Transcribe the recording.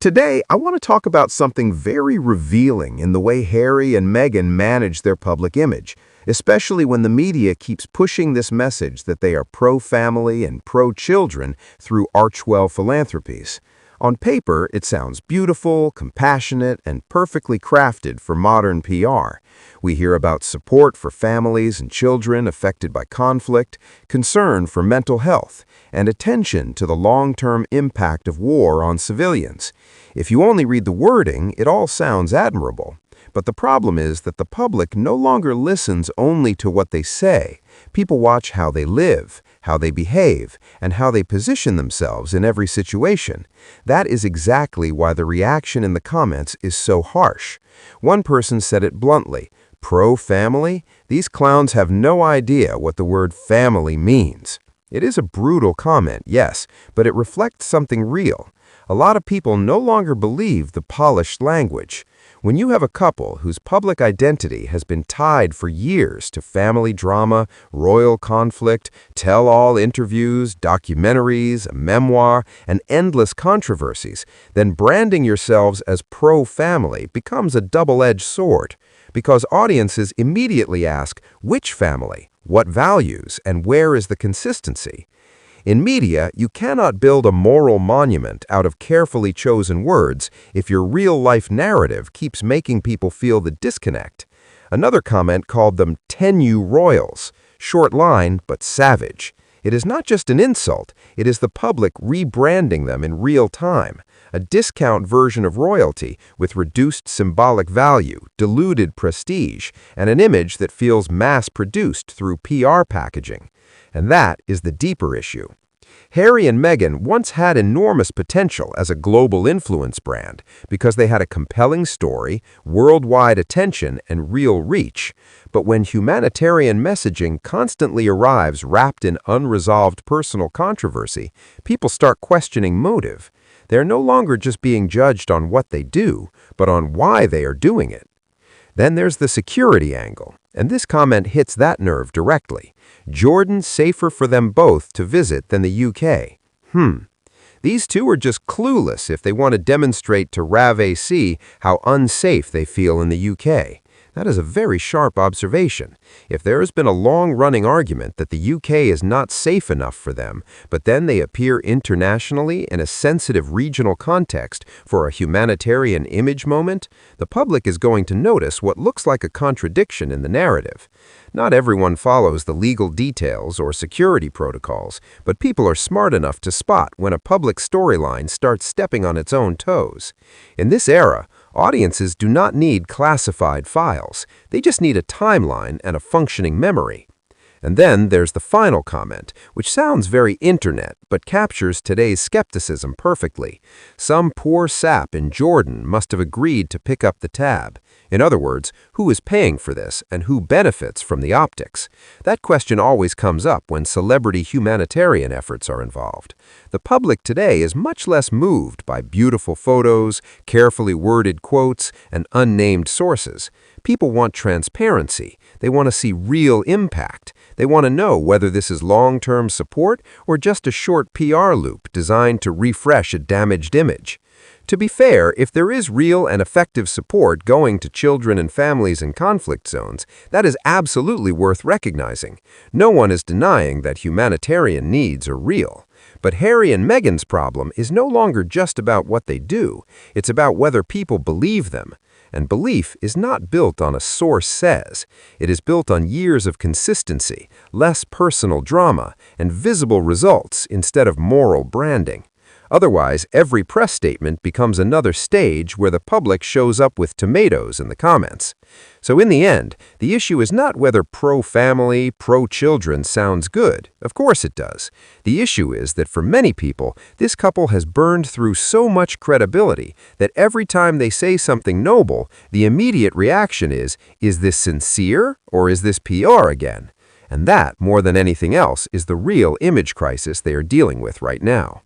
Today, I want to talk about something very revealing in the way Harry and Meghan manage their public image, especially when the media keeps pushing this message that they are pro-family and pro-children through Archewell philanthropies. On paper, it sounds beautiful, compassionate, and perfectly crafted for modern PR. We hear about support for families and children affected by conflict, concern for mental health, and attention to the long-term impact of war on civilians. If you only read the wording, it all sounds admirable. But the problem is that the public no longer listens only to what they say. People watch how they live, how they behave, and how they position themselves in every situation. That is exactly why the reaction in the comments is so harsh. One person said it bluntly, "Pro-family? These clowns have no idea what the word family means." It is a brutal comment, yes, but it reflects something real. A lot of people no longer believe the polished language. When you have a couple whose public identity has been tied for years to family drama, royal conflict, tell-all interviews, documentaries, a memoir, and endless controversies, then branding yourselves as pro-family becomes a double-edged sword, because audiences immediately ask, which family, what values, and where is the consistency? In media, you cannot build a moral monument out of carefully chosen words if your real-life narrative keeps making people feel the disconnect. Another comment called them Temu royals, short line but savage. It is not just an insult, it is the public rebranding them in real time, a discount version of royalty with reduced symbolic value, diluted prestige, and an image that feels mass-produced through PR packaging. And that is the deeper issue. Harry and Meghan once had enormous potential as a global influence brand because they had a compelling story, worldwide attention, and real reach. But when humanitarian messaging constantly arrives wrapped in unresolved personal controversy, people start questioning motive. They're no longer just being judged on what they do, but on why they are doing it. Then there's the security angle, and this comment hits that nerve directly. Jordan's safer for them both to visit than the UK. These two are just clueless if they want to demonstrate to Rav AC how unsafe they feel in the UK. That is a very sharp observation. If there has been a long-running argument that the UK is not safe enough for them, but then they appear internationally in a sensitive regional context for a humanitarian image moment, the public is going to notice what looks like a contradiction in the narrative. Not everyone follows the legal details or security protocols, but people are smart enough to spot when a public storyline starts stepping on its own toes. In this era, audiences do not need classified files. They just need a timeline and a functioning memory. And then there's the final comment, which sounds very internet, but captures today's skepticism perfectly. Some poor sap in Jordan must have agreed to pick up the tab. In other words, who is paying for this and who benefits from the optics? That question always comes up when celebrity humanitarian efforts are involved. The public today is much less moved by beautiful photos, carefully worded quotes, and unnamed sources. People want transparency. They want to see real impact. They want to know whether this is long-term support or just a short PR loop designed to refresh a damaged image. To be fair, if there is real and effective support going to children and families in conflict zones, that is absolutely worth recognizing. No one is denying that humanitarian needs are real. But Harry and Meghan's problem is no longer just about what they do. It's about whether people believe them. And belief is not built on a source says. It is built on years of consistency, less personal drama, and visible results instead of moral branding. Otherwise, every press statement becomes another stage where the public shows up with tomatoes in the comments. So in the end, the issue is not whether pro-family, pro-children sounds good. Of course it does. The issue is that for many people, this couple has burned through so much credibility that every time they say something noble, the immediate reaction is this sincere or is this PR again? And that, more than anything else, is the real image crisis they are dealing with right now.